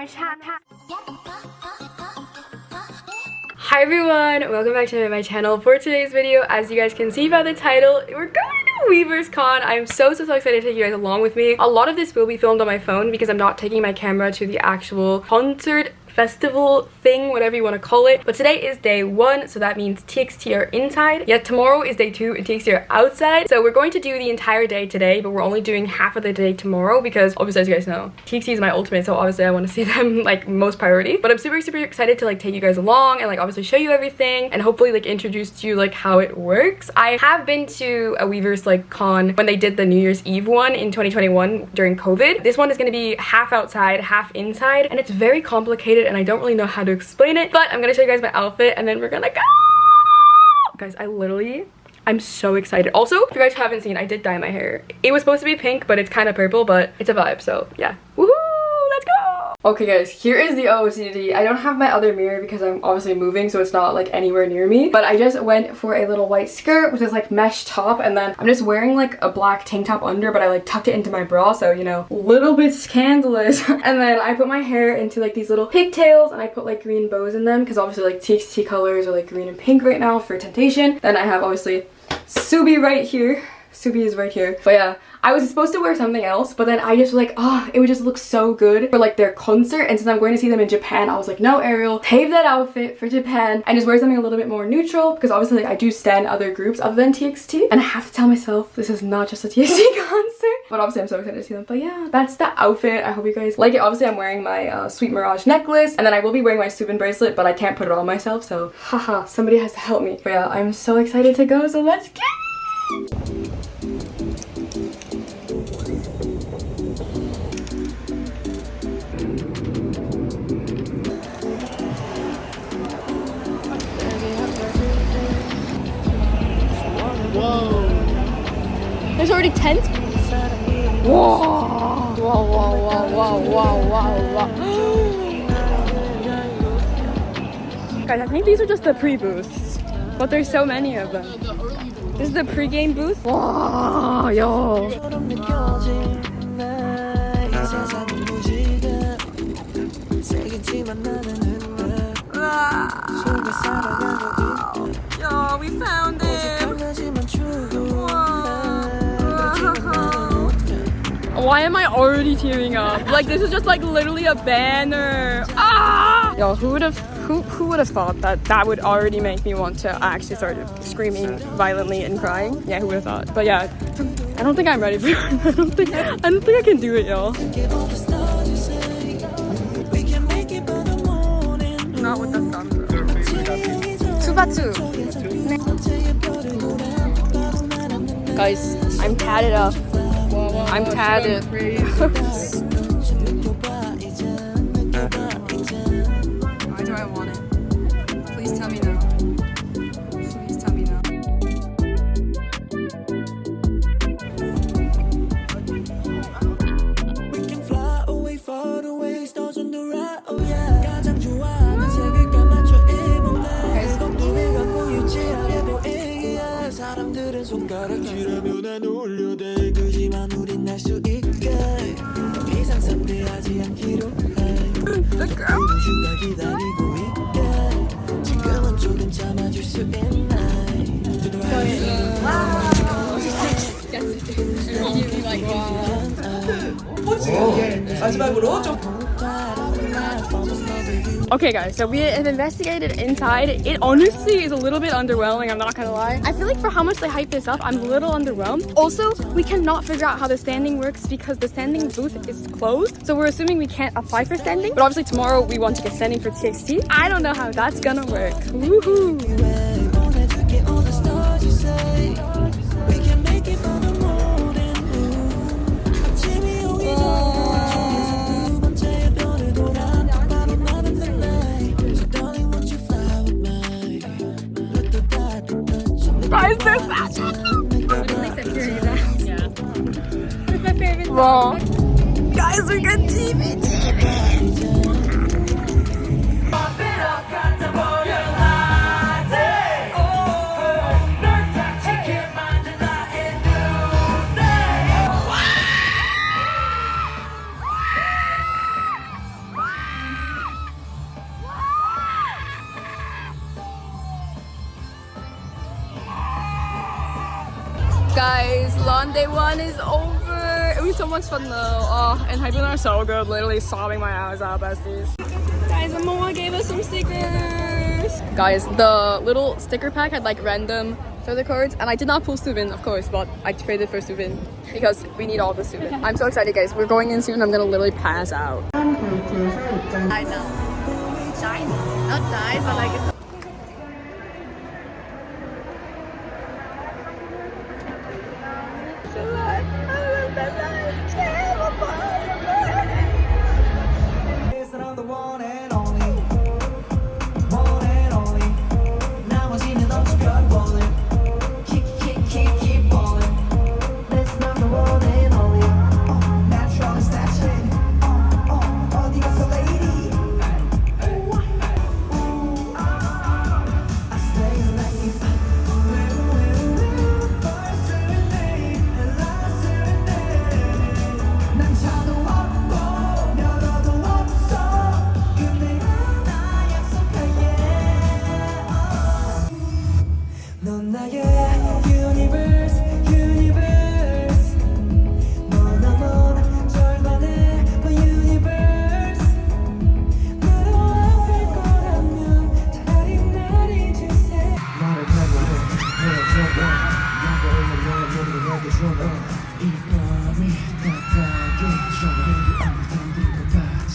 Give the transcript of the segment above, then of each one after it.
Hi everyone, welcome back to my channel. For today's video, as you guys can see by the title, we're going to Weverse Con. I'm so excited to take you guys along with me. A lot of this will be filmed on my phone because I'm not taking my camera to the actual concert festival thing, whatever you want to call it. But today is day 1, so that means TXT are inside. Yet tomorrow is day 2 and TXT are outside. So we're going to do the entire day today, but we're only doing half of the day tomorrow because obviously, as you guys know, TXT is my ultimate, so obviously I want to see them like most priority. But I'm super excited to like take you guys along and like obviously show you everything and hopefully like introduce to you like how it works. I have been to a Weverse like con when they did the New Year's Eve one in 2021 during COVID. This one is going to be half outside, half inside, and it's very complicated and I don't really know how to explain it, but I'm gonna show you guys my outfit and then we're gonna go. Guys, I'm so excited. Also, if you guys haven't seen, I did dye my hair. It was supposed to be pink, but it's kind of purple, but it's a vibe, so yeah. Woohoo! Let's go! Okay guys, here is the OOTD. I don't have my other mirror because I'm obviously moving, so it's not like anywhere near me. But I just went for a little white skirt with this like mesh top, and then I'm just wearing like a black tank top under, but I like tucked it into my bra, so you know, a little bit scandalous. And then I put my hair into like these little pigtails, and I put like green bows in them because obviously like TXT colors are like green and pink right now for Temptation. Then I have obviously Subi right here. Subi is right here. But yeah, I was supposed to wear something else, but then I just was like, oh, it would just look so good for like their concert. And since I'm going to see them in Japan, I was like, no, Ariel, save that outfit for Japan and just wear something a little bit more neutral because obviously like I do stan other groups other than TXT. And I have to tell myself this is not just a TXT concert. But obviously I'm so excited to see them. But yeah, that's the outfit. I hope you guys like it. Obviously I'm wearing my Sweet Mirage necklace, and then I will be wearing my Subin bracelet, but I can't put it on myself, so haha, somebody has to help me. But yeah, I'm so excited to go, so let's get it! Whoa! There's already tents? Whoa! Whoa, whoa, whoa, whoa, whoa, whoa. Guys, I think these are just the pre-booths, but there's so many of them. This is the pre-game booth. Wow, yo. Yo, we found it. Why am I already tearing up? Like this is just like literally a banner. Ah! Yo, who would have thought that that would already make me want to actually start screaming violently and crying? Yeah, who would have thought? But yeah, I don't think I'm ready for it. I don't think I can do it, y'all. Not with the thumbs up. Subatsu. Guys, I'm tatted up. I'm tatted. Why do I want it? Please tell me now. Please tell me now. We can fly away far away, stars on the right. Oh yeah. 가장 좋아하는 색깔 맞춰 입었네. 걱정을 갖고 유치하게 보이기에 사람들은 손가락질하며 난 올려대. 그지만 우린 날 수 있게 이상 상대하지 않기로 해. 누가 기다리고 있게 지금은 조금 참아줄 수 있나. 마지막으로 좀. Okay guys, so we have investigated inside. It honestly is a little bit underwhelming, I'm not gonna lie. I feel like for how much they hype this up, I'm a little underwhelmed. Also, we cannot figure out how the standing works because the standing booth is closed. So we're assuming we can't apply for standing. But obviously tomorrow we want to get standing for TXT. I don't know how that's gonna work. Woohoo! Guys, they're such yeah. That's my favorite song. Wow. Guys, we got TV. Guys, lawn day 1 is over. It was so much fun though. Oh, and hyping are so good. Literally sobbing my eyes out, besties. Guys, Moa gave us some stickers. Guys, the little sticker pack had like random further cards, and I did not pull Subin, of course, but I traded for Subin because we need all the Subin. I'm so excited, guys. We're going in soon. I'm gonna literally pass out. I know. Die? Not die, but like. I'm the one and only, one and only. 나머지는 어찌별 balling. Keep balling. This number one and only. Natural is that shit. 어디 갔어 lady? I stay late. First serenade and last serenade. 난 차도 없고 면허도 없어. 근데 나 약속할게. 넌 나의 universe. 너나먼 절반의 my universe. 나를 원할 거라면 차라리 날 잊으세요. 나를 각오해 내려줘봐. 영광을 내게 줘봐. 이 밤이 따뜻하게 전화해도 안 담길 것 같지.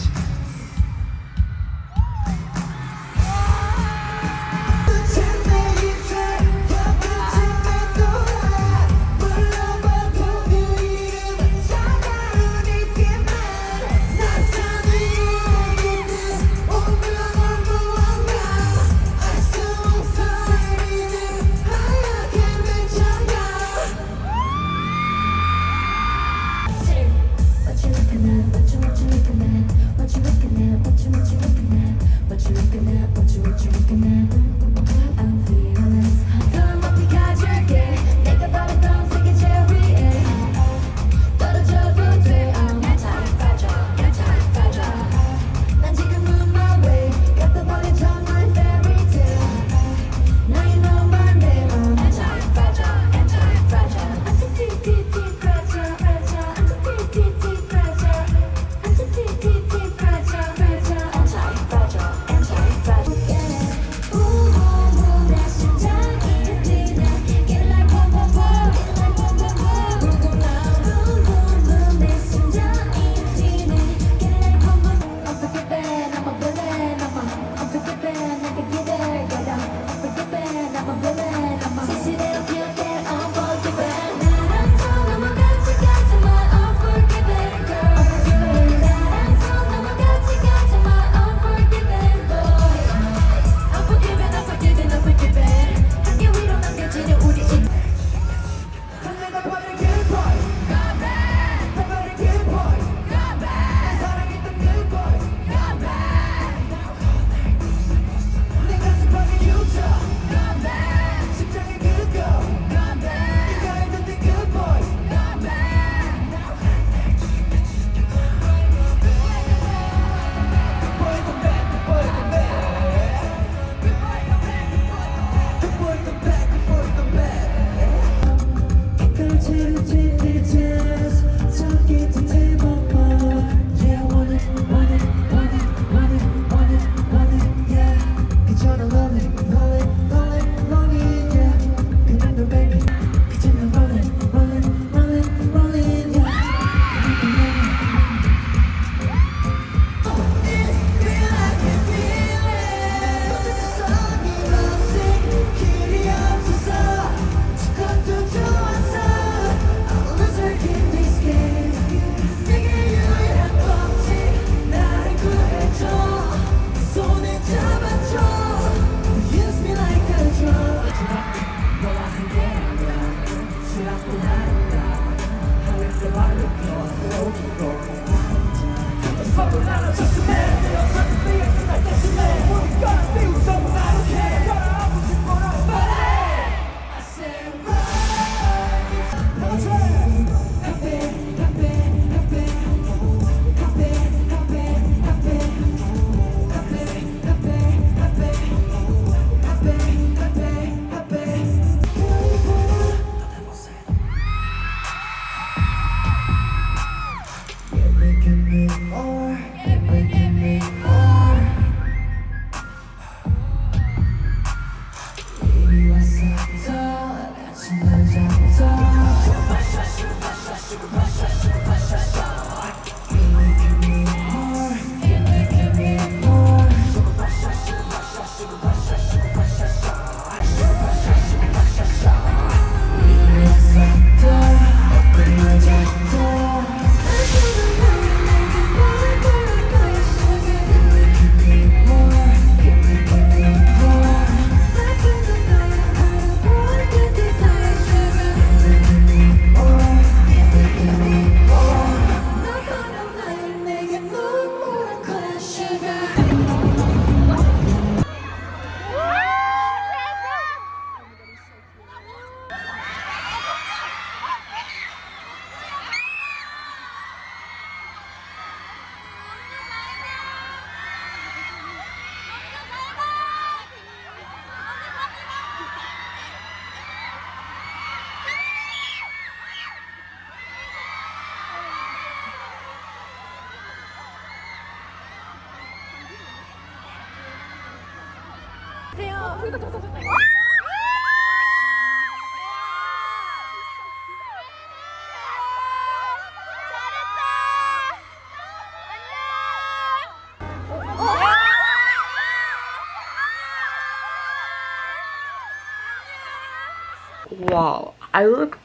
wow, I look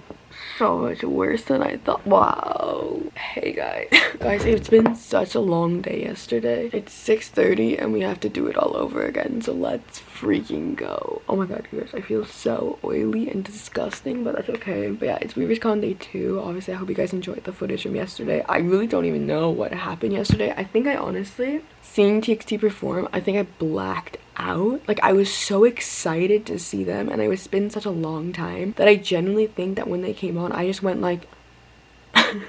so much worse than I thought. Wow. Hey guys. Guys, it's been such a long day yesterday. It's 6:30 and we have to do it all over again, so let's freaking go. Oh my god, you guys, I feel so oily and disgusting, but that's okay. But yeah, it's WEVERSE Con day 2. Obviously, I hope you guys enjoyed the footage from yesterday. I really don't even know what happened yesterday. I think I honestly, seeing TXT perform, I think I blacked out. Like, I was so excited to see them, and it's been such a long time that I genuinely think that when they came on, I just went like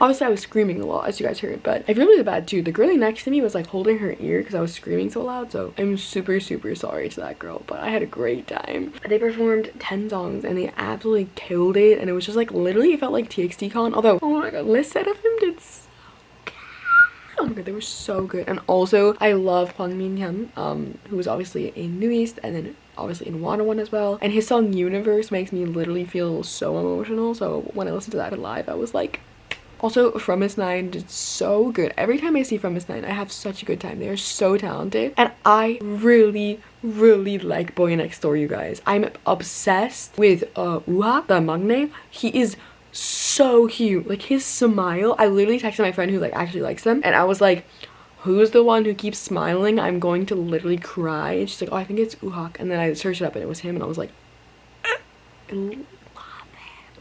obviously I was screaming a lot, as you guys heard, but I feel really bad too. The girlie next to me was like holding her ear because I was screaming so loud, so I'm super sorry to that girl, but I had a great time. They performed 10 songs and they absolutely killed it, and it was just like, literally it felt like TXT Con, although oh my god, Liz said of him did so good. Oh my god, they were so good. And also I love Hwang Min-hyun, who was obviously in New East and then obviously in One as well, and his song Universe makes me literally feel so emotional, so when I listened to that live I was like. Also, From Miss 9 did so good. Every time I see From Miss 9, I have such a good time. They are so talented. And I really like Boy Next Door, you guys. I'm obsessed with Uha, the maknae. He is so cute. Like, his smile. I literally texted my friend who like actually likes them, and I was like, who's the one who keeps smiling? I'm going to literally cry. And she's like, oh, I think it's Uhak. And then I searched it up and it was him, and I was like,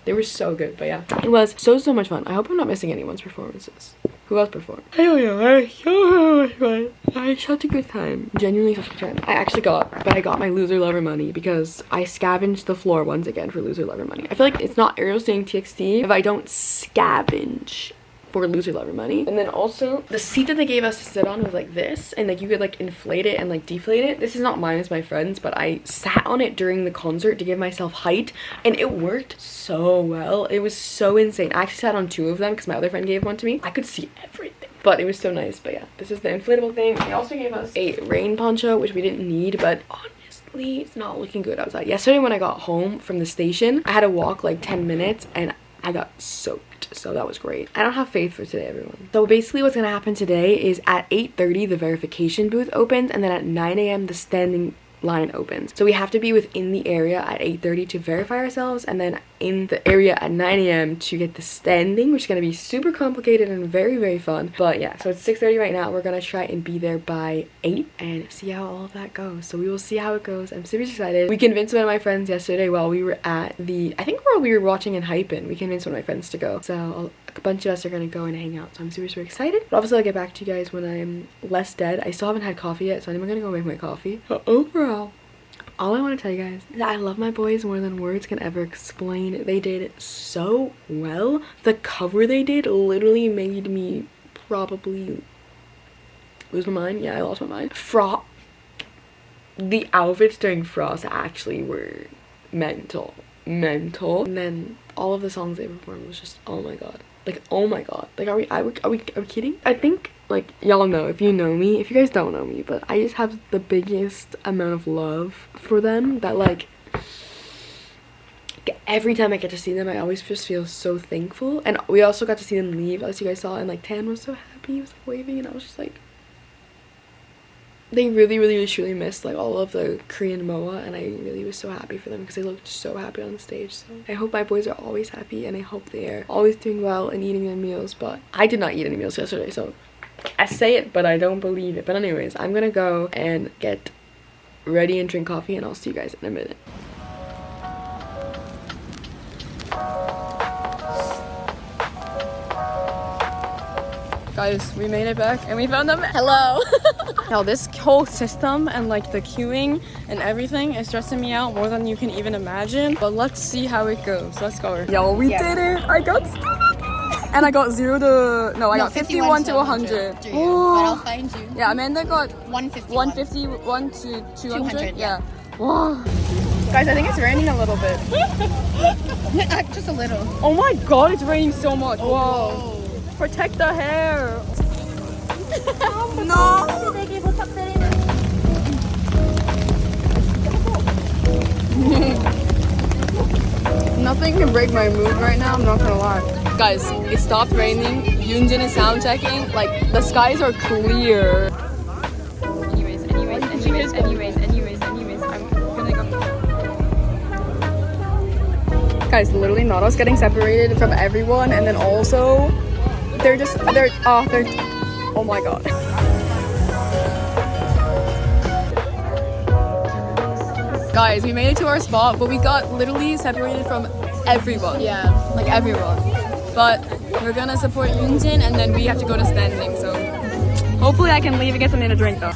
they were so good. But yeah, it was so much fun. I hope I'm not missing anyone's performances. Who else performed? I don't know. I had so much fun. I had such a good time. Genuinely such a good time. I got my loser lover money because I scavenged the floor once again for loser lover money. I feel like it's not Ariel saying TXT if I don't scavenge for loser lover money. And then also the seat that they gave us to sit on was like this, and like you could like inflate it and like deflate it. This is not mine, it's my friend's, but I sat on it during the concert to give myself height, and it worked so well. It was so insane. I actually sat on 2 of them because my other friend gave one to me. I could see everything, but it was so nice. But yeah, this is the inflatable thing. They also gave us a rain poncho, which we didn't need, but honestly it's not looking good outside. Yesterday when I got home from the station, I had to walk like 10 minutes and I got soaked, so that was great. I don't have faith for today, everyone. So basically what's gonna happen today is at 8:30 the verification booth opens, and then at 9 a.m. the standing line opens. So we have to be within the area at 8:30 to verify ourselves, and then in the area at 9 a.m. to get the standing, which is going to be super complicated and very fun. But yeah, so it's 6:30 right now. We're going to try and be there by 8 and see how all of that goes. So we will see how it goes. I'm super excited. We convinced one of my friends yesterday while we were at the, I think while we were watching in Hypen, we convinced one of my friends to go. So a bunch of us are going to go and hang out. So I'm super excited. But obviously I'll get back to you guys when I'm less dead. I still haven't had coffee yet, so I'm going to go make my coffee. But overall, all I want to tell you guys is that I love my boys more than words can ever explain. They did so well. The cover they did literally made me probably lose my mind. Yeah, I lost my mind. The outfits during Frost actually were mental. And then all of the songs they performed was just, oh my god. Like, oh my god. Like, are we kidding? I think, like, y'all know, if you know me, if you guys don't know me, but I just have the biggest amount of love for them that, like, every time I get to see them, I always just feel so thankful. And we also got to see them leave, as you guys saw, and like Tan was so happy. He was like waving, and I was just like, they really truly missed like all of the Korean MOA, and I really was so happy for them because they looked so happy on the stage. So I hope my boys are always happy, and I hope they are always doing well and eating their meals. But I did not eat any meals yesterday, so I say it but I don't believe it. But anyways, I'm gonna go and get ready and drink coffee, and I'll see you guys in a minute. Guys, we made it back and we found them. Hello. Now this whole system and like the queuing and everything is stressing me out more than you can even imagine. But let's see how it goes. Let's go. Yo, we did it. I got stuck. And I got 0 to, no, I got 51 to 100. But I'll find you. Yeah, Amanda got 151 to 200. Yeah. Wow. Guys, I think it's raining a little bit. Just a little. Oh my god, it's raining so much. Oh. Whoa. Protect the hair. No. Nothing can break my mood right now, I'm not gonna lie. Guys, it stopped raining. Yoonjin is sound checking. Like, the skies are clear. Anyways, I'm gonna go. Guys, literally not us getting separated from everyone, and then also they're oh my god. Guys, we made it to our spot, but we got literally separated from everyone. Yeah, like everyone. But we're gonna support Yunjin, and then we have to go to standing. So hopefully I can leave and get something to drink though.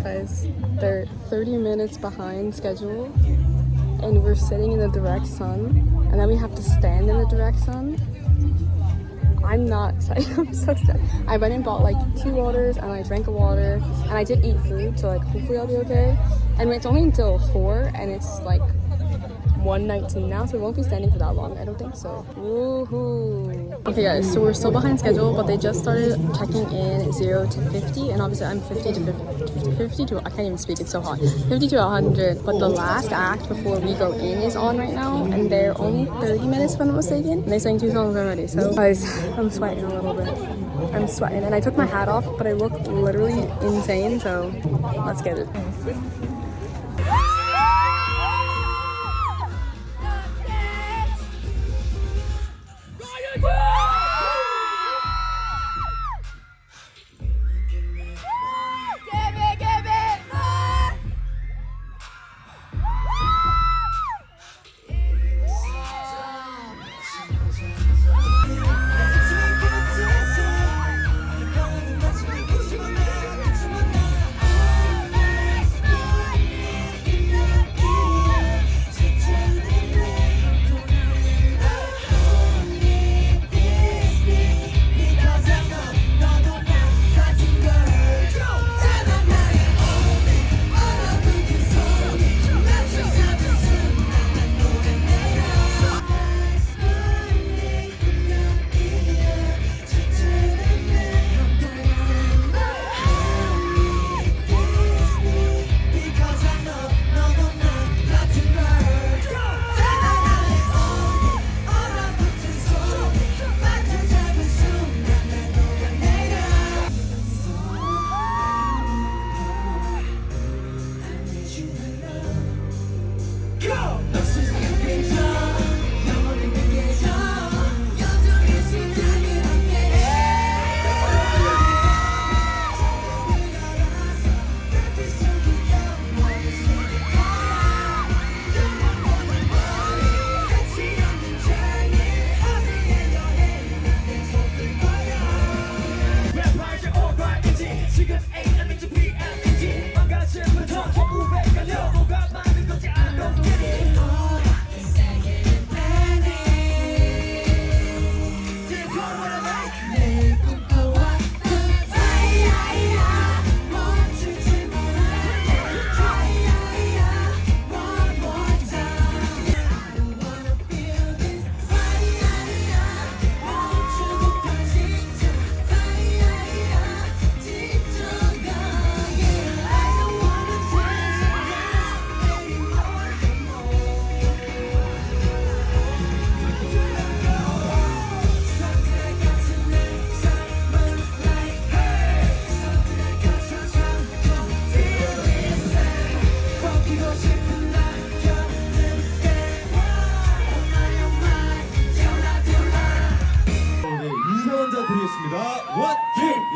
Guys, they're 30 minutes behind schedule, and we're sitting in the direct sun, and then we have to stand in the direct sun. I'm not excited. I'm so sad. I went and bought like 2 waters, and I drank a water, and I did eat food, so like hopefully I'll be okay. And it's only until 4, and it's like 1:19 now, so we won't be standing for that long. I don't think so. Woohoo! Okay guys, so we're still behind schedule, but they just started checking in 0 to 50, and obviously I'm 50 to I can't even speak, it's so hot. 50 to 100, but the last act before we go in is on right now, and they're only 30 minutes if I'm not mistaken, and they sang 2 songs already. So guys, I'm sweating a little bit. I'm sweating, and I took my hat off, but I look literally insane, so let's get it.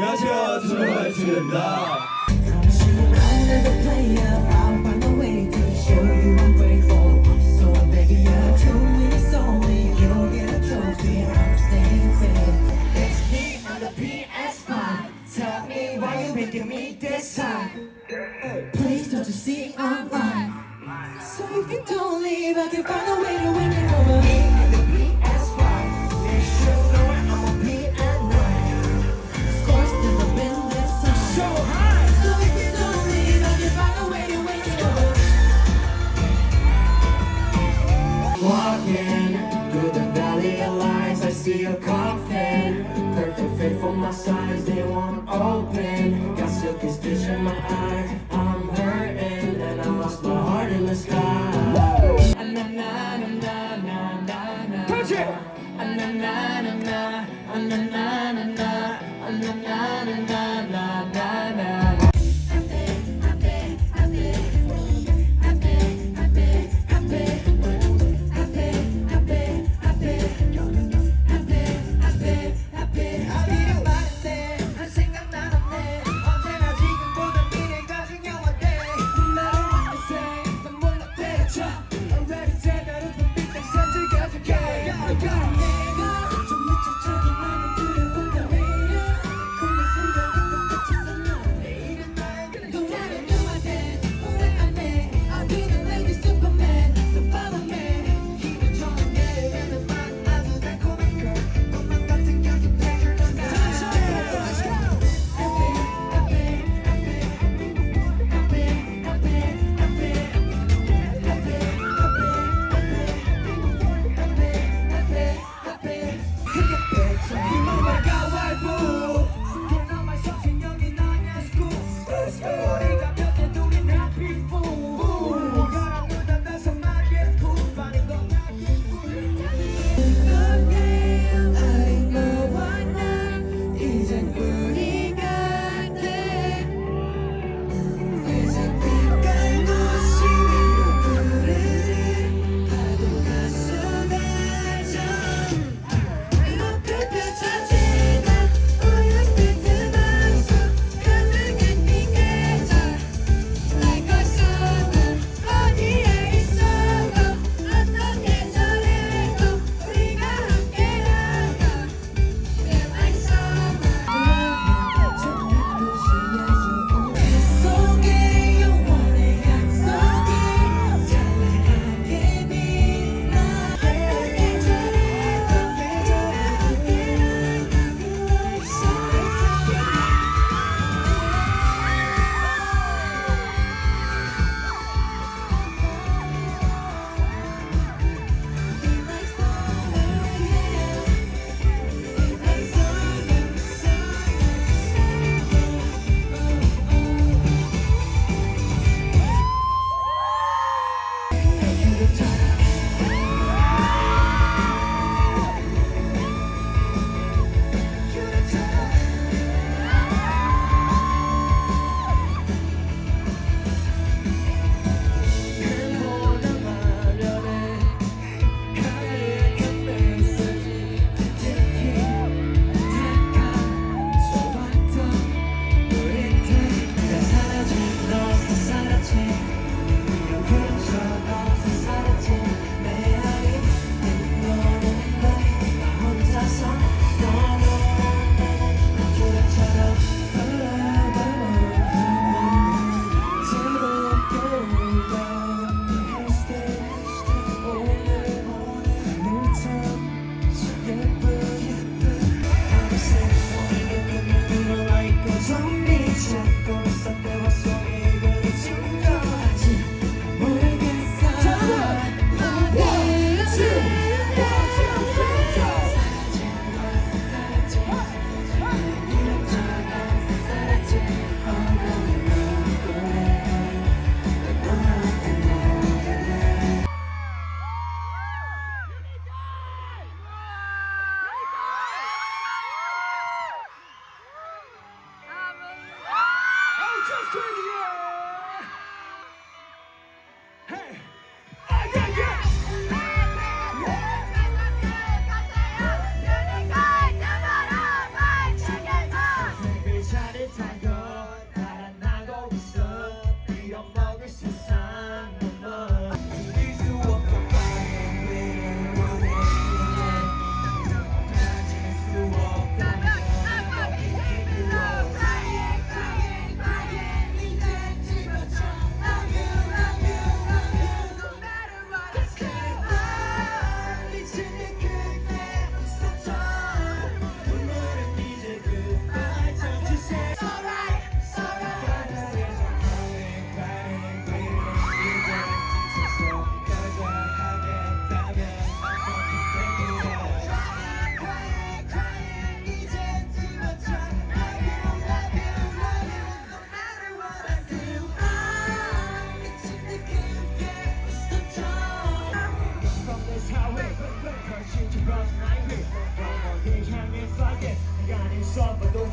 안녕하세요. 주말의 주입니다. Please don't you see I'm fine. So if you don't leave, I can find a way to win it over me and the PS5. Make sure know I'm a P at night. Scores never been this high. So high. So if you don't leave, I can find a way to win it over. Walking through the valley of lies, I see a coffin, perfect. fit for my size, they won't open. Got silky stitch in my eye, I'm hurting, and I lost my heart in the sky. Touch it!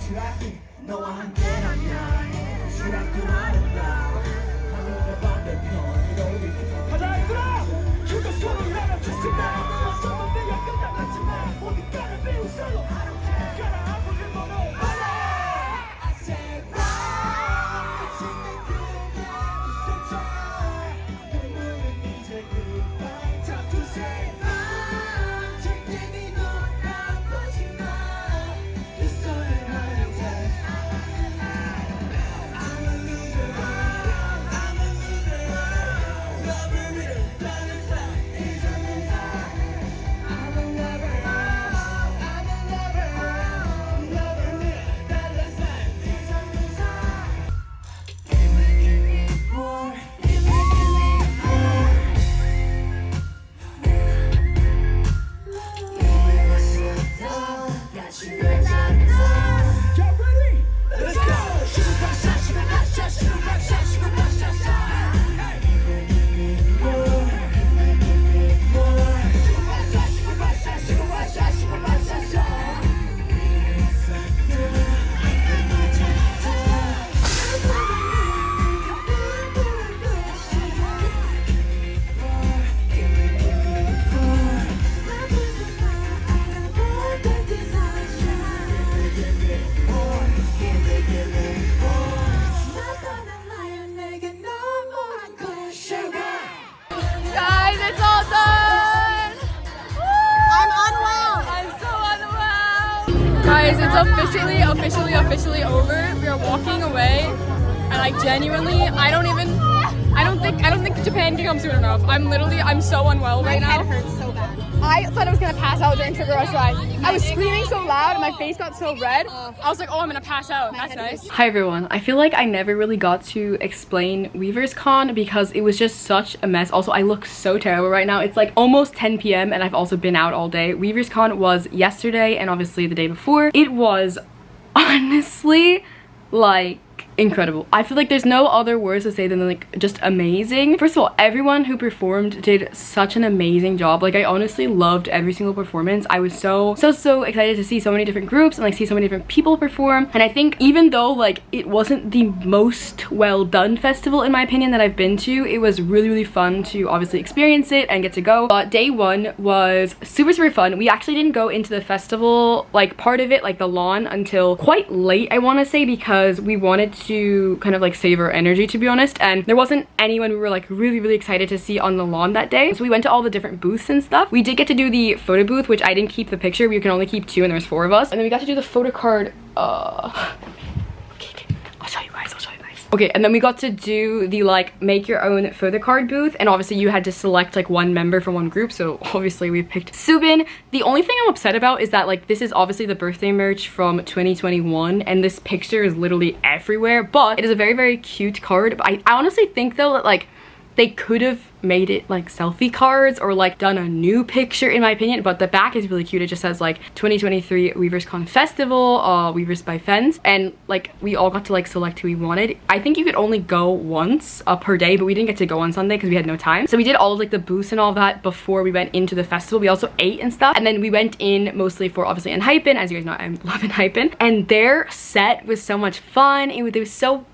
추락해 너와 함께라면 추락도 아름다워 하늘의 반대편으로 가자 얘들아 그거 손을 알아주신다 너와 내가 끝나갔지만 어디까지 비웃어도 가라 아프게 너는 I said right 지는 그냥 웃었죠 눈물은 이제 goodbye time to say bye 절대 네 놀아보지 마 그 소리를 하는 I'm a loser I'm a loser 너를 위해 다른 삶 잊었는 I'm a lover I'm a lover 너를 위해 다른 삶 잊었는 Give me more give me more You was었던 같이 가자 Y'all ready? Let's go! 슈퍼샷 슈퍼샷 슈퍼샷 슈퍼샷 Hey! Give me more give me more 슈퍼샷 슈퍼샷 슈퍼샷 슈퍼샷 Guys, it's all done! I'm unwell. I'm so unwell! Guys, it's officially over. We are walking away, and I genuinely, I don't think Japan can come soon enough. I'm so unwell right now. My head hurts so bad. I thought I was gonna pass out during Trigger Rush Ride. I was screaming so loud and my face got so red. I was like, oh, I'm gonna pass out. That's nice. Hi everyone. I feel like I never really got to explain Weverse Con because it was just such a mess. Also, I look so terrible right now. It's like almost 10 p.m. and I've also been out all day. Weverse Con was yesterday and obviously the day before. It was honestly like incredible. I feel like there's no other words to say than like just amazing. First of all, everyone who performed did such an amazing job. Like I honestly loved every single performance. I was so excited to see so many different groups and like see so many different people perform. And I think even though like it wasn't the most well done festival in my opinion that I've been to, it was really fun to obviously experience it and get to go. But day one was super fun. We actually didn't go into the festival like part of it, like the lawn, until quite late, I want to say, because we wanted to kind of like save our energy, to be honest, and there wasn't anyone we were like really excited to see on the lawn that day. So we went to all the different booths and stuff. We did get to do the photo booth, which I didn't keep the picture. We can only keep 2 and there's 4 of us. And then we got to do the photo card. Okay, I'll show you guys. Okay, and then we got to do the like make your own photo card booth, and obviously you had to select like one member from one group, so obviously we picked Subin. The only thing I'm upset about is that like this is obviously the birthday merch from 2021 and this picture is literally everywhere, but it is a very cute card. But I honestly think though that like they could have made it like selfie cards or like done a new picture in my opinion, but the back is really cute. It just says like 2023 WEVERSE Con Festival, Weverse by Fens, and like we all got to like select who we wanted. I think you could only go once per day, but we didn't get to go on Sunday because we had no time. So we did all of like the booths and all that before we went into the festival. We also ate and stuff, and then we went in mostly for obviously ENHYPEN. As you guys know, I love ENHYPEN, and their set was so much fun. It was so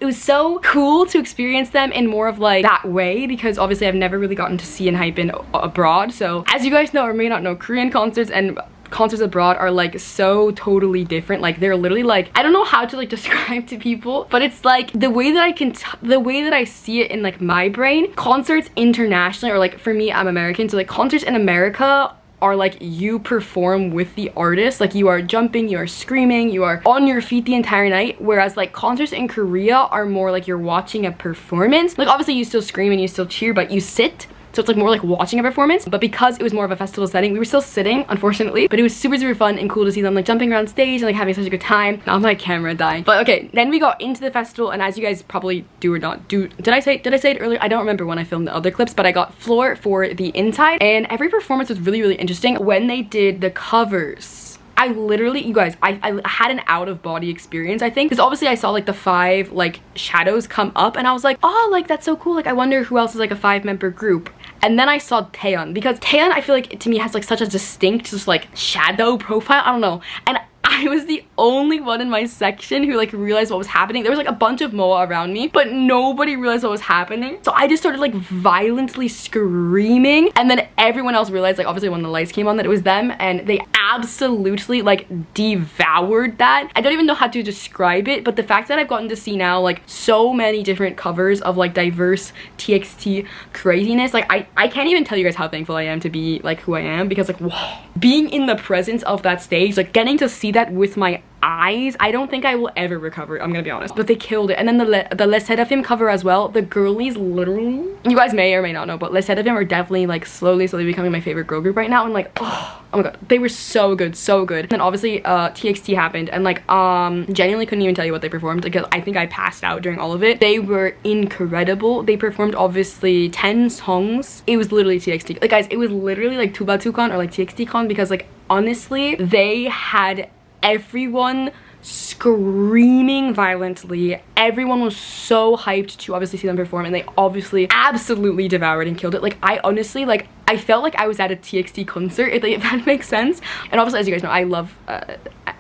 cool to experience them in more of like that way, because obviously I've never really gotten to see ENHYPEN abroad. So as you guys know or may not know, Korean concerts and concerts abroad are like so totally different. Like they're literally like, I don't know how to like describe to people, but it's like the way that I see it in like my brain, concerts internationally, or like for me, I'm American, so like concerts in America are like you perform with the artist, like you are jumping, you are screaming, you are on your feet the entire night, whereas like concerts in Korea are more like you're watching a performance. Like obviously you still scream and you still cheer, but you sit. So it's like more like watching a performance, but because it was more of a festival setting, we were still sitting, unfortunately, but it was super fun and cool to see them like jumping around stage and like having such a good time. Now my camera dying. But okay, then we got into the festival, and as you guys probably do or not do, did I say it earlier? I don't remember when I filmed the other clips, but I got floor for the inside, and every performance was really interesting. When they did the covers, I literally, you guys, I had an out-of-body experience, I think, because obviously I saw like the 5 like shadows come up, and I was like, oh, like that's so cool, like I wonder who else is like a 5-member group. And then I saw Taeyeon, because Taeyeon I feel like to me has like such a distinct just like shadow profile, I don't know, and I I was the only one in my section who like realized what was happening. There was like a bunch of MOA around me, but nobody realized what was happening. So I just started like violently screaming, and then everyone else realized, like obviously when the lights came on, that it was them, and they absolutely like devoured that. I don't even know how to describe it, but the fact that I've gotten to see now like so many different covers of like diverse TXT craziness, like I can't even tell you guys how thankful I am to be like who I am, because like whoa, being in the presence of that stage, like getting to see that with my eyes, I don't think I will ever recover, I'm gonna be honest. But they killed it. And then the Les Seraphim cover as well, the girlies literally, you guys may or may not know, but Les Seraphim are definitely like slowly becoming my favorite girl group right now, and like oh my god, they were so good, so good. And then obviously TXT happened, and like genuinely couldn't even tell you what they performed, because I think I passed out during all of it. They were incredible. They performed obviously 10 songs. It was literally TXT, like guys, it was literally like Tuba Tucon or like TXT Con, because like honestly they had everyone screaming violently. Everyone was so hyped to obviously see them perform, and they obviously absolutely devoured and killed it. Like I honestly, like I felt like I was at a TXT concert, if that makes sense. And obviously, as you guys know, I love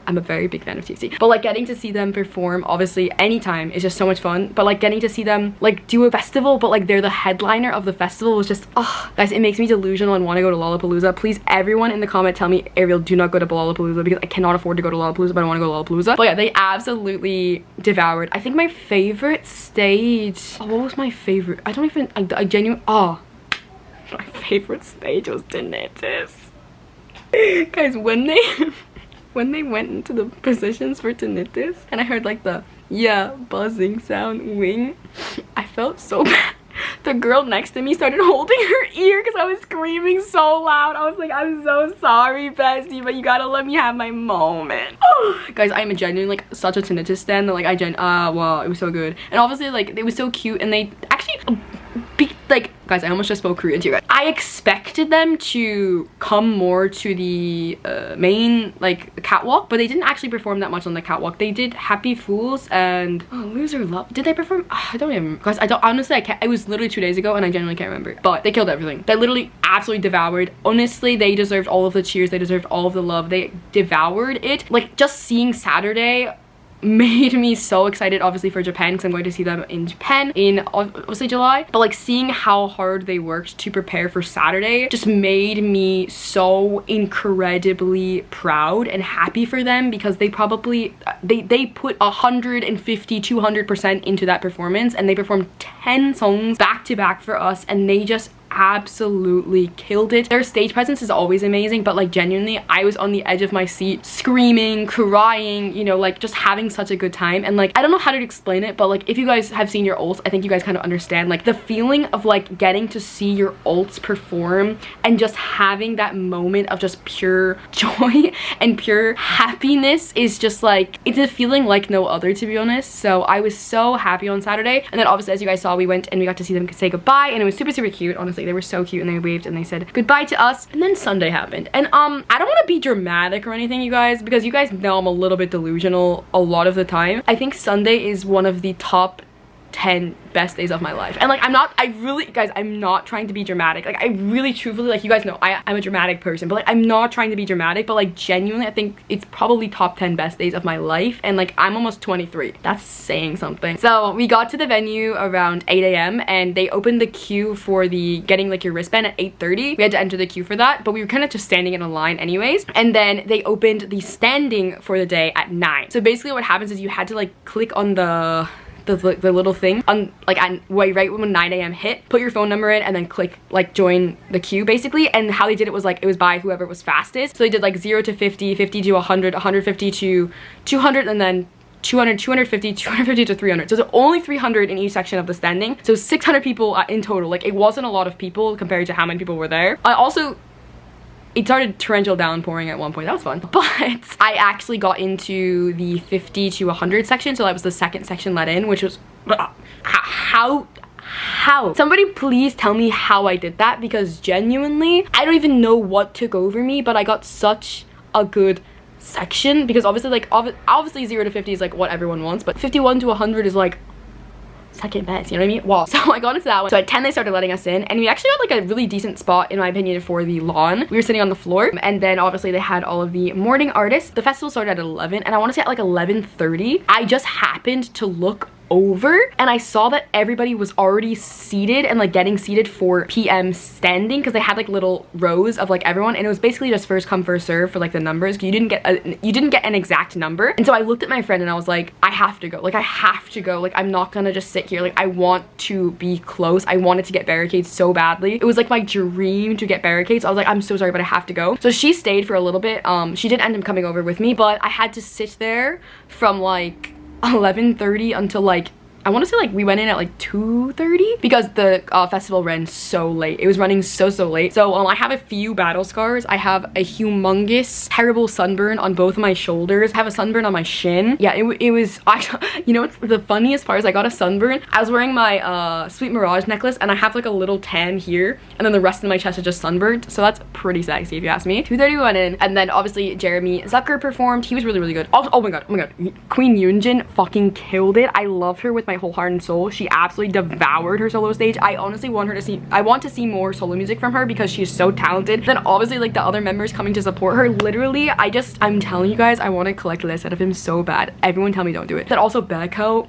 I'm a very big fan of TXT, but like getting to see them perform obviously anytime is just so much fun. But like getting to see them like do a festival, but like they're the headliner of the festival, was just oh guys, it makes me delusional and want to go to Lollapalooza. Please everyone in the comment tell me, Ariel, do not go to Lollapalooza, because I cannot afford to go to Lollapalooza, but I want to go to Lollapalooza. But yeah, they absolutely devoured. I think my favorite stage, oh, what was my favorite? I don't even, I genuinely, oh, my favorite stage was Tinnitus. Guys, when they when they went into the positions for Tinnitus and I heard like the yeah buzzing sound wing, I felt so bad. The girl next to me started holding her ear because I was screaming so loud. I was like, I'm so sorry, bestie, but you gotta let me have my moment. Oh, guys, I am genuinely like such a Tinnitus stan that like wow, it was so good. And obviously like it was so cute, and they actually like guys, I almost just spoke Korean to you guys. I expected them to come more to the main like catwalk, but they didn't actually perform that much on the catwalk. They did Happy Fools and Loser Love. Did they perform? I don't even, guys, I don't, honestly I can't, it was literally 2 days ago and I genuinely can't remember. But they killed everything. They literally absolutely devoured. Honestly, they deserved all of the cheers, they deserved all of the love. They devoured it. Like just seeing Saturday made me so excited obviously for Japan, because I'm going to see them in Japan in obviously July. But like seeing how hard they worked to prepare for Saturday just made me so incredibly proud and happy for them, because they probably they put 150-200% into that performance, and they performed 10 songs back to back for us, and they just absolutely killed it. Their stage presence is always amazing, but like genuinely I was on the edge of my seat screaming, crying, you know, like just having such a good time. And like I don't know how to explain it, but like if you guys have seen your ults, I think you guys kind of understand like the feeling of like getting to see your ults perform and just having that moment of just pure joy and pure happiness is just like, it's a feeling like no other, to be honest. So I was so happy on Saturday. And then obviously, as you guys saw, we went and we got to see them say goodbye, and it was super cute. Honestly, they were so cute, and they waved and they said goodbye to us. And then Sunday happened, and I don't want to be dramatic or anything, you guys, because you guys know I'm a little bit delusional a lot of the time. I think Sunday is one of the top 10 best days of my life. And like I'm not trying to be dramatic. Like I really truthfully, like you guys know I'm a dramatic person, but like I'm not trying to be dramatic, but like genuinely I think it's probably top 10 best days of my life. And like I'm almost 23. That's saying something. So we got to the venue around 8 a.m. and they opened the queue for the getting like your wristband at 8:30. We had to enter the queue for that, but we were kind of just standing in a line anyways. And then they opened the standing for the day at 9. So basically what happens is you had to like click on the little thing on like right when 9 a.m. hit, put your phone number in, and then click like join the queue basically. And how they did it was like it was by whoever was fastest. So they did like 0 to 50, 50 to 100, 150 to 200, and then 200, 250, 250 to 300. So there's only 300 in each section of the standing. So 600 people in total. Like it wasn't a lot of people compared to how many people were there. It started torrential downpouring at one point. That was fun. But I actually got into the 50 to 100 section. So that was the second section let in, which was how? Somebody please tell me how I did that, because genuinely I don't even know what took over me, but I got such a good section, because obviously like obviously 0 to 50 is like what everyone wants, but 51 to 100 is like second best, you know what I mean? Wow. So I got into that one. So at 10 they started letting us in, and we actually got like a really decent spot in my opinion for the lawn. We were sitting on the floor, and then obviously they had all of the morning artists. The festival started at 11, and I want to say at like 11:30 I just happened to look over and I saw that everybody was already seated and like getting seated for PM standing, because they had like little rows of like everyone, and it was basically just first come first serve for like the numbers. You didn't get an exact number. And so I looked at my friend and I was like, I have to go, like I have to go, like I'm not gonna just sit here, like I want to be close. I wanted to get barricades so badly. It was like my dream to get barricades. I was like, I'm so sorry but I have to go. So she stayed for a little bit. She did end up coming over with me, but I had to sit there from like 11:30 until like, I want to say like we went in at like 2:30 because the festival ran so late. It was running so late. So I have a few battle scars. I have a humongous terrible sunburn on both of my shoulders. I have a sunburn on my shin. Yeah, it was actually, you know what's the funniest part is I got a sunburn. I was wearing my Sweet Mirage necklace, and I have like a little tan here, and then the rest of my chest is just sunburned. So that's pretty sexy if you ask me. 2:30 we went in, and then obviously Jeremy Zucker performed. He was really good. Oh my god, Queen Yoonjin fucking killed it. I love her with my whole heart and soul. She absolutely devoured her solo stage. I honestly want her to see, I want to see more solo music from her because she's so talented. Then obviously like the other members coming to support her, literally I'm telling you guys, I want to collect a list out of him so bad. Everyone tell me don't do it. Then also Becco.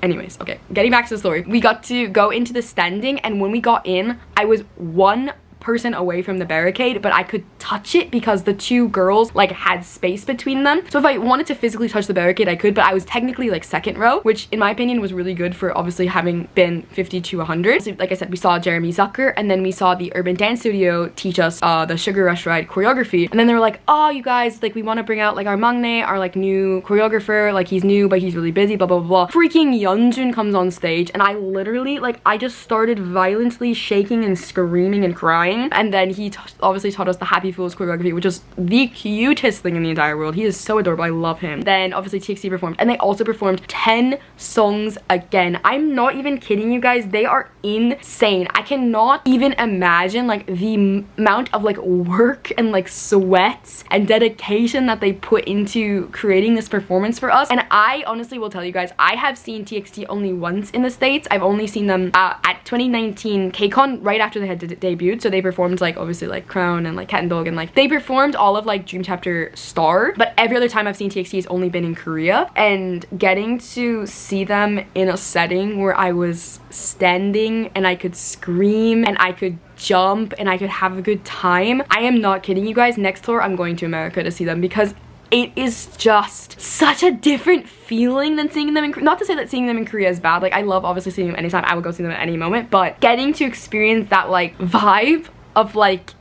Anyways, okay, getting back to the story. We got to go into the standing, and when we got in, I was one person away from the barricade, but I could touch it because the two girls like had space between them. So if I wanted to physically touch the barricade I could, but I was technically like second row, which in my opinion was really good for obviously having been 50 to 100. So like I said, we saw Jeremy Zucker, and then we saw the Urban Dance Studio teach us the Sugar Rush Ride choreography, and then they were like, oh you guys, like we want to bring out like our maknae, our like new choreographer, like he's new but he's really busy, blah blah blah. Freaking Yeonjun comes on stage, and I literally like I just started violently shaking and screaming and crying. And then he obviously taught us the Happy Fools choreography, which is the cutest thing in the entire world. He is so adorable. I love him. Then obviously TXT performed, and they also performed 10 songs again. I'm not even kidding you guys. They are insane. I cannot even imagine like the amount of like work and like sweat and dedication that they put into creating this performance for us. And I honestly will tell you guys, I have seen TXT only once in the States. I've only seen them at 2019 KCON right after they had debuted. So they performed like obviously like Crown and like Cat and Dog, and like they performed all of like Dream Chapter Star, but every other time I've seen TXT has only been in Korea. And getting to see them in a setting where I was standing and I could scream and I could jump and I could have a good time. I am not kidding you guys. Next tour I'm going to America to see them, because it is just such a different feeling than seeing them in Korea. Not to say that seeing them in Korea is bad. Like I love obviously seeing them anytime. I would go see them at any moment. But getting to experience that like vibe of like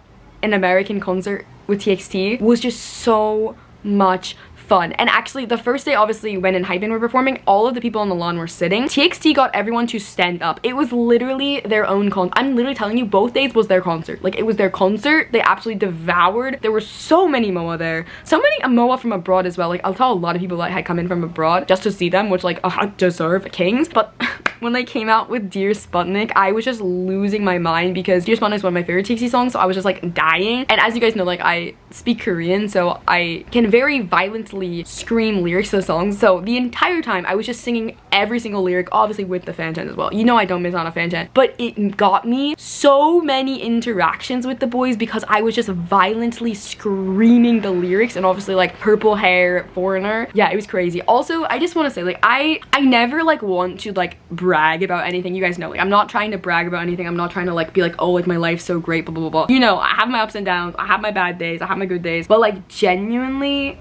an American concert with TXT was just so much fun. And actually the first day obviously when Hyben were performing, all of the people on the lawn were sitting. TXT got everyone to stand up. It was literally their own concert. I'm literally telling you, both days was their concert. Like it was their concert. They absolutely devoured. There were so many MOA there. So many MOA from abroad as well. Like I'll tell a lot of people that had come in from abroad just to see them, which like deserve kings. But when they came out with Dear Sputnik, I was just losing my mind, because Dear Sputnik is one of my favorite TXT songs, so I was just like dying. And as you guys know, like I speak Korean, so I can very violently scream lyrics to the songs. So the entire time I was just singing every single lyric, obviously with the fan chant as well. You know I don't miss on a fan chant, but it got me so many interactions with the boys because I was just violently screaming the lyrics, and obviously like purple hair, foreigner. Yeah, it was crazy. Also, I just want to say like I never like want to like brag about anything. You guys know, like I'm not trying to brag about anything. I'm not trying to like be like, oh like my life's so great, blah blah blah. You know, I have my ups and downs. I have my bad days. I have my good days. But like genuinely,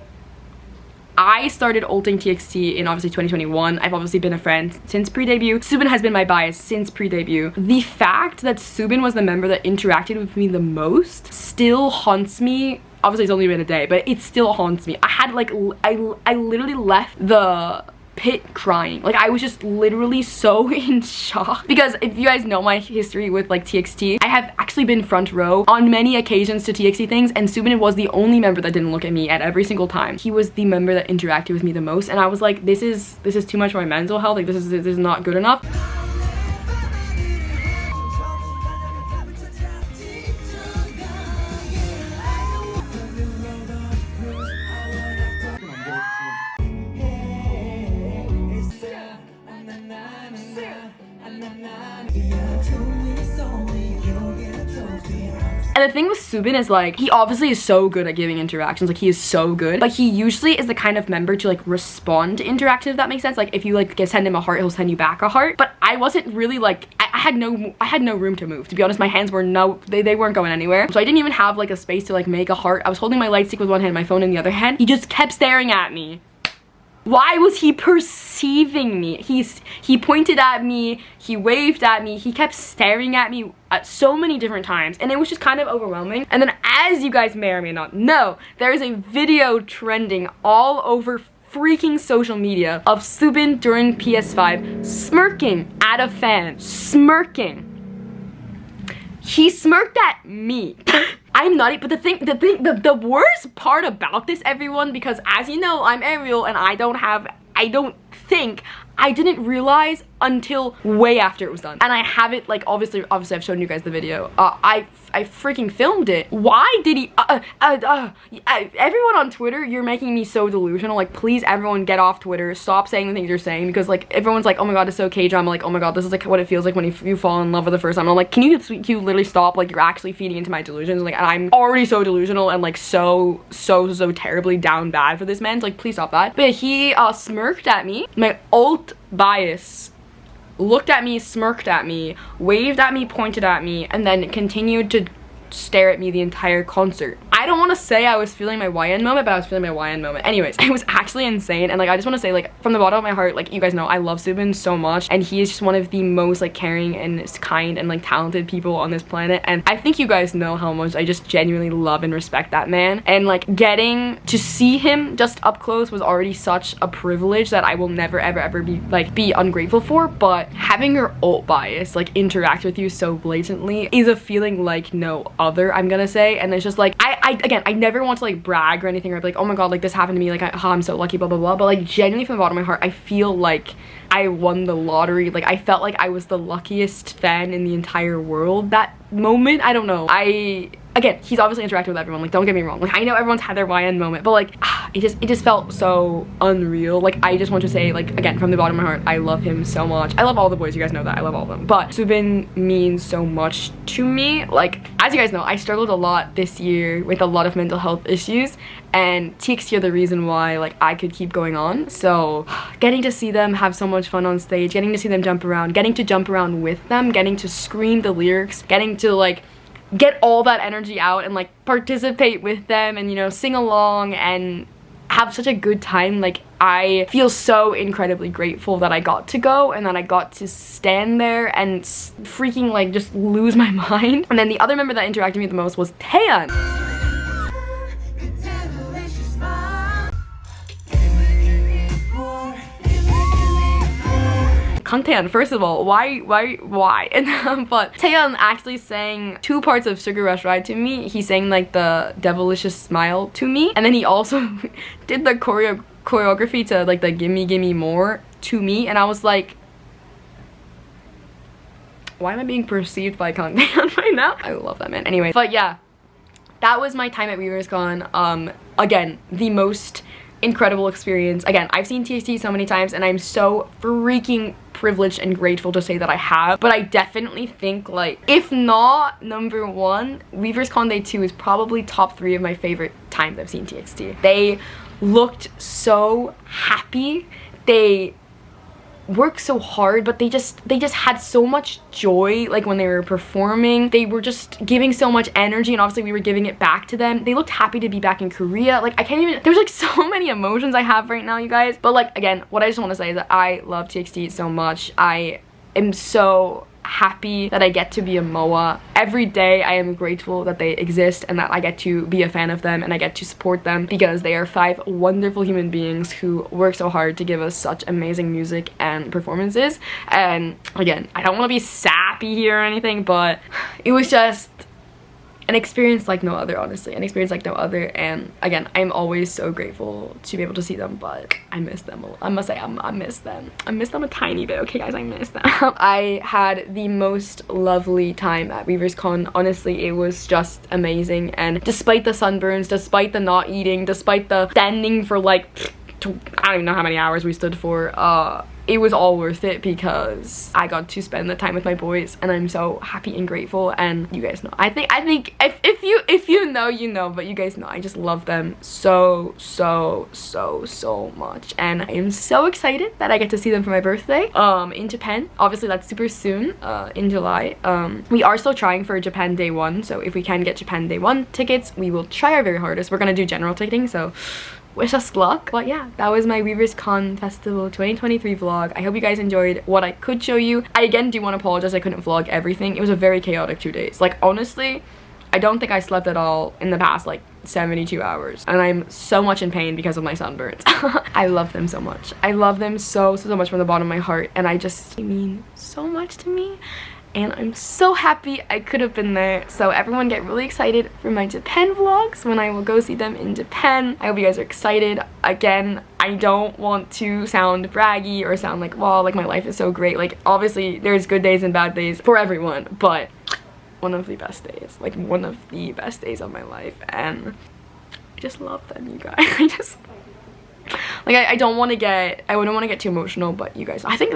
I started ulting TXT in obviously 2021. I've obviously been a friend since pre-debut. Subin has been my bias since pre-debut. The fact that Subin was the member that interacted with me the most still haunts me. Obviously it's only been a day, but it still haunts me. I had like, I literally left the pit crying. Like I was just literally so in shock, because if you guys know my history with like TXT, I have actually been front row on many occasions to TXT things, and Subin was the only member that didn't look at me at every single time. He was the member that interacted with me the most, and I was like, this is too much for my mental health. Like this is not good enough. And the thing with Subin is like, he obviously is so good at giving interactions, like he is so good, but he usually is the kind of member to like respond to interactions, if that makes sense. Like if you like send him a heart, he'll send you back a heart. But I wasn't really like, I had no room to move, to be honest. My hands were they weren't going anywhere, so I didn't even have like a space to like make a heart. I was holding my light stick with one hand, my phone in the other hand. He just kept staring at me. Why was he perceiving me? He pointed at me, he waved at me, he kept staring at me at so many different times, and it was just kind of overwhelming. And then, as you guys may or may not know, there is a video trending all over freaking social media of Subin during PS5 smirking at a fan. Smirking. He smirked at me. I'm not, but the worst part about this, everyone, because as you know, I'm Ariel and I didn't realize until way after it was done. And I have it, like, obviously I've shown you guys the video. I freaking filmed it. Why did he, everyone on Twitter, you're making me so delusional. Like, please, everyone get off Twitter. Stop saying the things you're saying, because, like, everyone's like, oh my god, it's so K-drama. Like, oh my god, this is, like, what it feels like when you fall in love for the first time. And I'm like, can you literally stop? Like, you're actually feeding into my delusions. Like, and I'm already so delusional and, like, so terribly down bad for this man. So, like, please stop that. But he, smirked at me. My alt bias looked at me, smirked at me, waved at me, pointed at me, and then continued to stare at me the entire concert. I don't want to say I was feeling my YN moment, but I was feeling my YN moment. Anyways, it was actually insane, and like I just want to say, like, from the bottom of my heart, like, you guys know I love Subin so much, and he is just one of the most like caring and kind and like talented people on this planet. And I think you guys know how much I just genuinely love and respect that man, and like getting to see him just up close was already such a privilege that I will never ever be ungrateful for. But having your alt bias like interact with you so blatantly is a feeling like no other, I'm gonna say. And it's just like, again, I never want to like brag or anything or be like, oh my god, like this happened to me, like I'm so lucky, blah blah blah, but like genuinely from the bottom of my heart, I feel like I won the lottery. Like I felt like I was the luckiest fan in the entire world that moment. I don't know. Again, he's obviously interacted with everyone, like don't get me wrong, like I know everyone's had their YN moment, but like it just felt so unreal. Like I just want to say, like, again, from the bottom of my heart, I love him so much. I love all the boys, you guys know that, I love all of them, but Subin means so much to me. Like, as you guys know, I struggled a lot this year with a lot of mental health issues, and TXT are the reason why like I could keep going on. So getting to see them have so much fun on stage, getting to see them jump around, getting to jump around with them, getting to scream the lyrics, getting to like get all that energy out and like participate with them and, you know, sing along and have such a good time. Like I feel so incredibly grateful that I got to go and that I got to stand there and freaking like just lose my mind. And then the other member that interacted with me the most was Taeyeon. Taeyeon, first of all, why? And but Taeyeon actually sang 2 parts of Sugar Rush Ride to me. He sang like the Devilicious Smile to me, and then he also did the choreography to like the Gimme Gimme More to me, and I was like, why am I being perceived by Taeyeon right now? I love that man. Anyway, but yeah, that was my time at WEVERSE Con. Again, the most incredible experience. Again, I've seen TXT so many times and I'm so freaking privileged and grateful to say that I have, but I definitely think, like, if not number 1, WEVERSE Con Day 2 is probably top 3 of my favorite times I've seen TXT. They looked so happy, they worked so hard, but they just had so much joy. Like when they were performing, they were just giving so much energy, and obviously we were giving it back to them. They looked happy to be back in Korea. Like I can't even, there's like so many emotions I have right now, you guys. But like, again, what I just want to say is that I love TXT so much. I am so happy that I get to be a MOA. Every day I am grateful that they exist and that I get to be a fan of them and I get to support them, because they are 5 wonderful human beings who work so hard to give us such amazing music and performances. And again, I don't want to be sappy here or anything, but it was just an experience like no other, honestly, an experience like no other. And again, I'm always so grateful to be able to see them, but I miss them. I must say, I miss them. I miss them a tiny bit, okay guys, I miss them. I had the most lovely time at WEVERSE Con. Honestly, it was just amazing, and despite the sunburns, despite the not eating, despite the standing for like, I don't even know how many hours we stood for, it was all worth it because I got to spend the time with my boys, and I'm so happy and grateful. And you guys know, I think if you know, you know, but you guys know I just love them so much, and I am so excited that I get to see them for my birthday in Japan. Obviously that's super soon, in July. We are still trying for Japan day 1, so if we can get Japan day 1 tickets, we will try our very hardest. We're gonna do general ticketing, so wish us luck. But yeah, that was my Weavers Con Festival 2023 vlog. I hope you guys enjoyed what I could show you. I again do want to apologize I couldn't vlog everything. It was a very chaotic 2 days. Like honestly, I don't think I slept at all in the past like 72 hours, and I'm so much in pain because of my sunburns. I love them so much. I love them so much from the bottom of my heart, and they mean so much to me. And I'm so happy I could have been there. So everyone get really excited for my Japan vlogs when I will go see them in Japan. I hope you guys are excited. Again, I don't want to sound braggy or sound like, wow, like my life is so great. Like obviously there's good days and bad days for everyone, but one of the best days, like one of the best days of my life. And I just love them, you guys. I don't want to get, I wouldn't want to get too emotional, but you guys, I think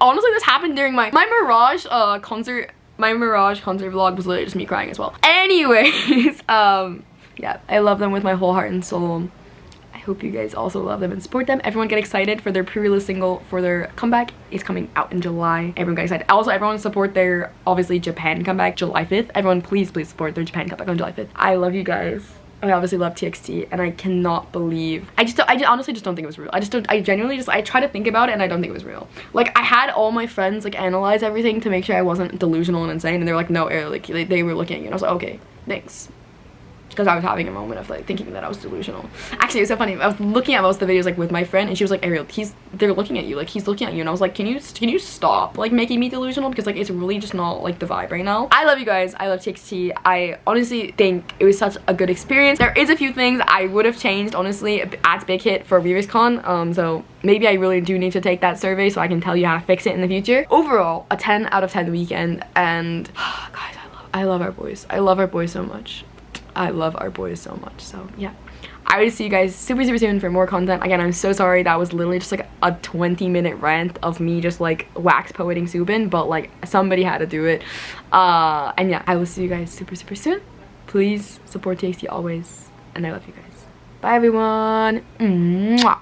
honestly this happened during my Mirage concert. My Mirage concert vlog was literally just me crying as well. Anyways, yeah, I love them with my whole heart and soul. I hope you guys also love them and support them. Everyone get excited for their pre-release single for their comeback. It's coming out in July. Everyone get excited. Also, everyone support their, obviously, Japan comeback July 5th. Everyone please support their Japan comeback on July 5th. I love you guys. I obviously love TXT, and I cannot believe, I honestly just don't think it was real. I genuinely I try to think about it and I don't think it was real. Like I had all my friends like analyze everything to make sure I wasn't delusional and insane, and they're like, no, Ariel, like they were looking at you, and I was like, okay, thanks. Because I was having a moment of like thinking that I was delusional. Actually, it was so funny. I was looking at most of the videos like with my friend, and she was like, Ariel, they're looking at you, like he's looking at you, and I was like, can you stop like making me delusional, because like it's really just not like the vibe right now. I love you guys. I love TXT. I honestly think it was such a good experience. There is a few things I would have changed honestly at Big Hit for Weavers Con, so maybe I really do need to take that survey so I can tell you how to fix it in the future. Overall, a 10 out of 10 weekend, and guys, I love our boys. I love our boys so much. I love our boys so much. So yeah, I will see you guys super soon for more content. Again, I'm so sorry that was literally just like a 20-minute rant of me just like wax poeting Subin, but like somebody had to do it. And yeah, I will see you guys super soon. Please support TXT always, and I love you guys. Bye everyone. Mwah.